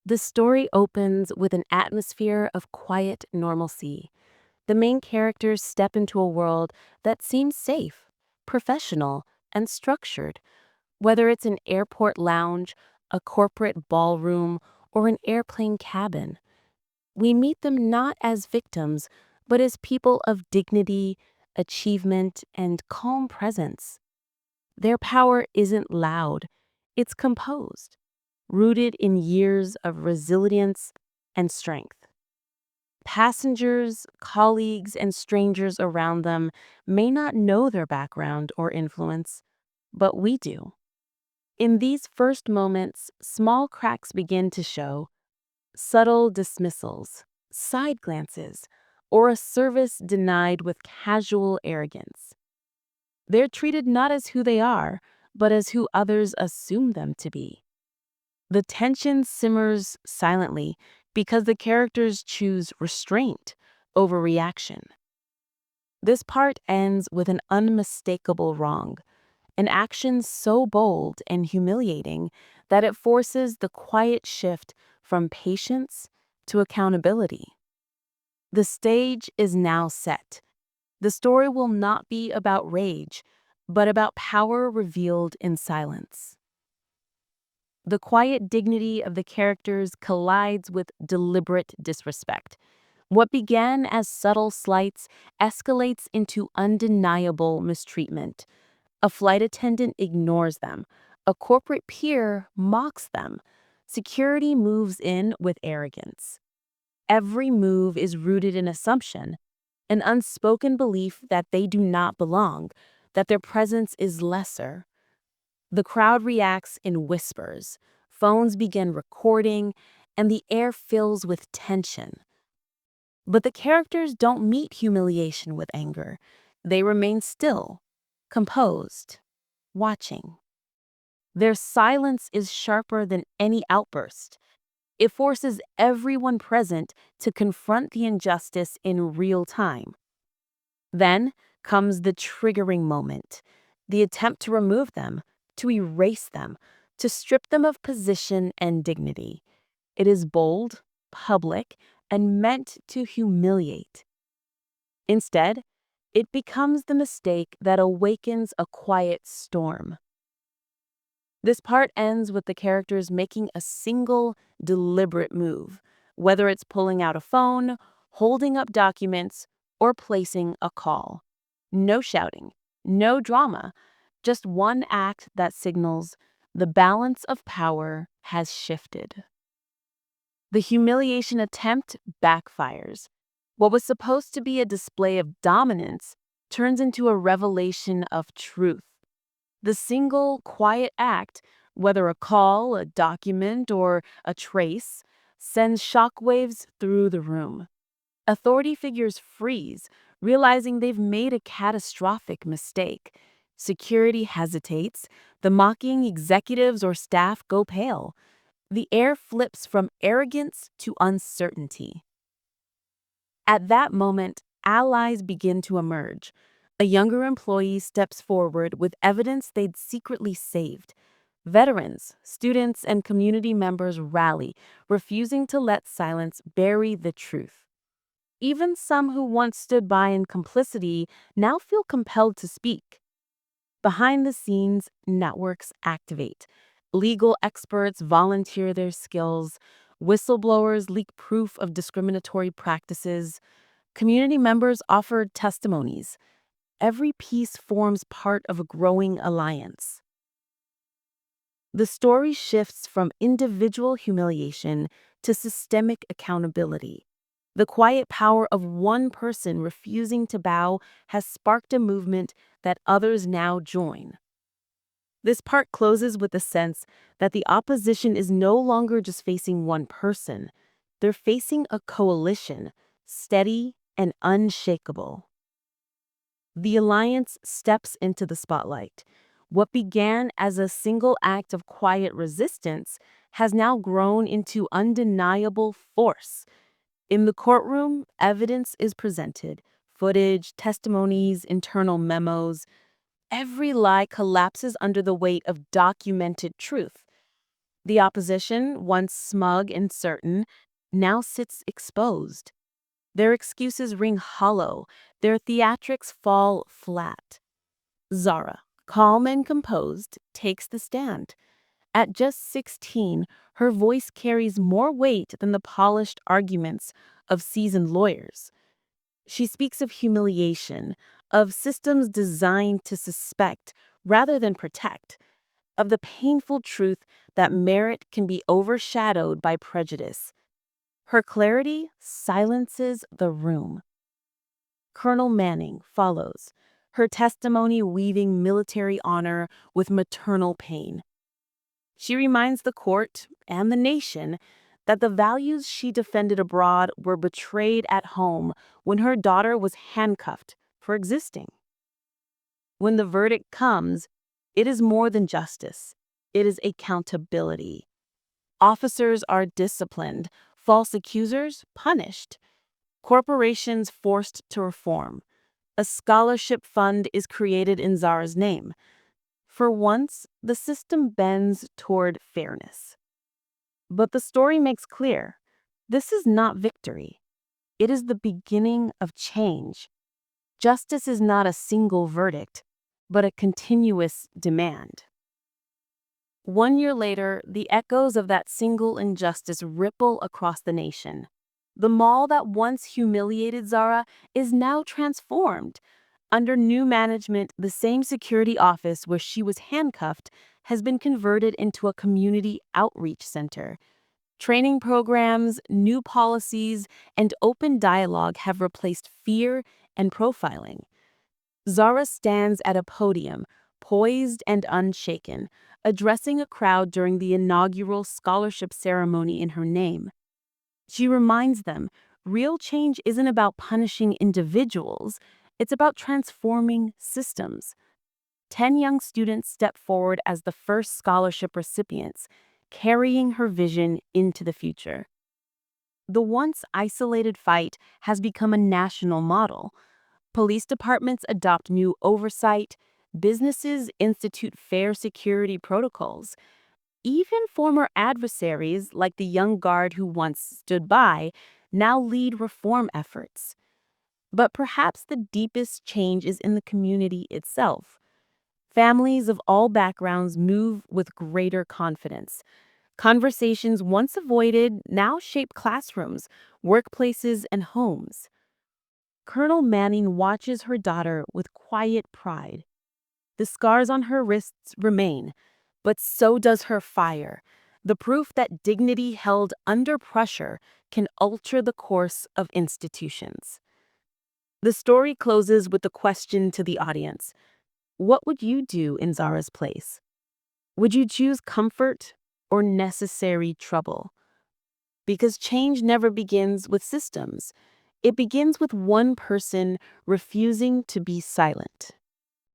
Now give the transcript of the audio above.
The story opens with an atmosphere of quiet normalcy. The main characters step into a world that seems safe, professional, and structured. Whether it's an airport lounge, a corporate ballroom, or an airplane cabin, we meet them not as victims, but as people of dignity, achievement, and calm presence. Their power isn't loud, it's composed, rooted in years of resilience and strength. Passengers, colleagues, and strangers around them may not know their background or influence, but we do. In these first moments, small cracks begin to show: subtle dismissals, side glances, or a service denied with casual arrogance. They're treated not as who they are, but as who others assume them to be. The tension simmers silently because the characters choose restraint over reaction. This part ends with an unmistakable wrong, an action so bold and humiliating that it forces the quiet shift from patience to accountability. The stage is now set. The story will not be about rage, but about power revealed in silence. The quiet dignity of the characters collides with deliberate disrespect. What began as subtle slights escalates into undeniable mistreatment. A flight attendant ignores them. A corporate peer mocks them. Security moves in with arrogance. Every move is rooted in assumption, an unspoken belief that they do not belong, that their presence is lesser. The crowd reacts in whispers. Phones begin recording, and the air fills with tension. But the characters don't meet humiliation with anger. They remain still, composed, watching. Their silence is sharper than any outburst. It forces everyone present to confront the injustice in real time. Then comes the triggering moment, the attempt to remove them, to erase them, to strip them of position and dignity. It is bold, public, and meant to humiliate. Instead, it becomes the mistake that awakens a quiet storm. This part ends with the characters making a single, deliberate move, whether it's pulling out a phone, holding up documents, or placing a call. No shouting, no drama, just one act that signals the balance of power has shifted. The humiliation attempt backfires. What was supposed to be a display of dominance turns into a revelation of truth. The single, quiet act, whether a call, a document, or a trace, sends shockwaves through the room. Authority figures freeze, realizing they've made a catastrophic mistake. Security hesitates. The mocking executives or staff go pale. The air flips from arrogance to uncertainty. At that moment, allies begin to emerge. A younger employee steps forward with evidence they'd secretly saved. Veterans, students, and community members rally, refusing to let silence bury the truth. Even some who once stood by in complicity now feel compelled to speak. Behind the scenes, networks activate. Legal experts volunteer their skills. Whistleblowers leak proof of discriminatory practices. Community members offer testimonies. Every piece forms part of a growing alliance. The story shifts from individual humiliation to systemic accountability. The quiet power of one person refusing to bow has sparked a movement that others now join. This part closes with the sense that the opposition is no longer just facing one person. They're facing a coalition, steady and unshakable. The alliance steps into the spotlight. What began as a single act of quiet resistance has now grown into undeniable force. In the courtroom, evidence is presented: footage, testimonies, internal memos. Every lie collapses under the weight of documented truth. The opposition, once smug and certain, now sits exposed. Their excuses ring hollow, their theatrics fall flat. Zara, calm and composed, takes the stand. At just 16, her voice carries more weight than the polished arguments of seasoned lawyers. She speaks of humiliation, of systems designed to suspect rather than protect, of the painful truth that merit can be overshadowed by prejudice. Her clarity silences the room. Colonel Manning follows, her testimony weaving military honor with maternal pain. She reminds the court and the nation that the values she defended abroad were betrayed at home when her daughter was handcuffed for existing. When the verdict comes, it is more than justice. It is accountability. Officers are disciplined, false accusers punished, corporations forced to reform. A scholarship fund is created in Zara's name. For once, the system bends toward fairness. But the story makes clear, this is not victory. It is the beginning of change. Justice is not a single verdict, but a continuous demand. 1 year later, the echoes of that single injustice ripple across the nation. The mall that once humiliated Zara is now transformed. Under new management, the same security office where she was handcuffed has been converted into a community outreach center. Training programs, new policies, and open dialogue have replaced fear and profiling. Zara stands at a podium, poised and unshaken, addressing a crowd during the inaugural scholarship ceremony in her name. She reminds them, real change isn't about punishing individuals, it's about transforming systems. 10 young students step forward as the first scholarship recipients, carrying her vision into the future. The once isolated fight has become a national model. Police departments adopt new oversight, businesses institute fair security protocols. Even former adversaries, like the young guard who once stood by, now lead reform efforts. But perhaps the deepest change is in the community itself. Families of all backgrounds move with greater confidence. Conversations once avoided now shape classrooms, workplaces, and homes. Colonel Manning watches her daughter with quiet pride. The scars on her wrists remain, but so does her fire, the proof that dignity held under pressure can alter the course of institutions. The story closes with the question to the audience: what would you do in Zara's place? Would you choose comfort or necessary trouble? Because change never begins with systems. It begins with one person refusing to be silent.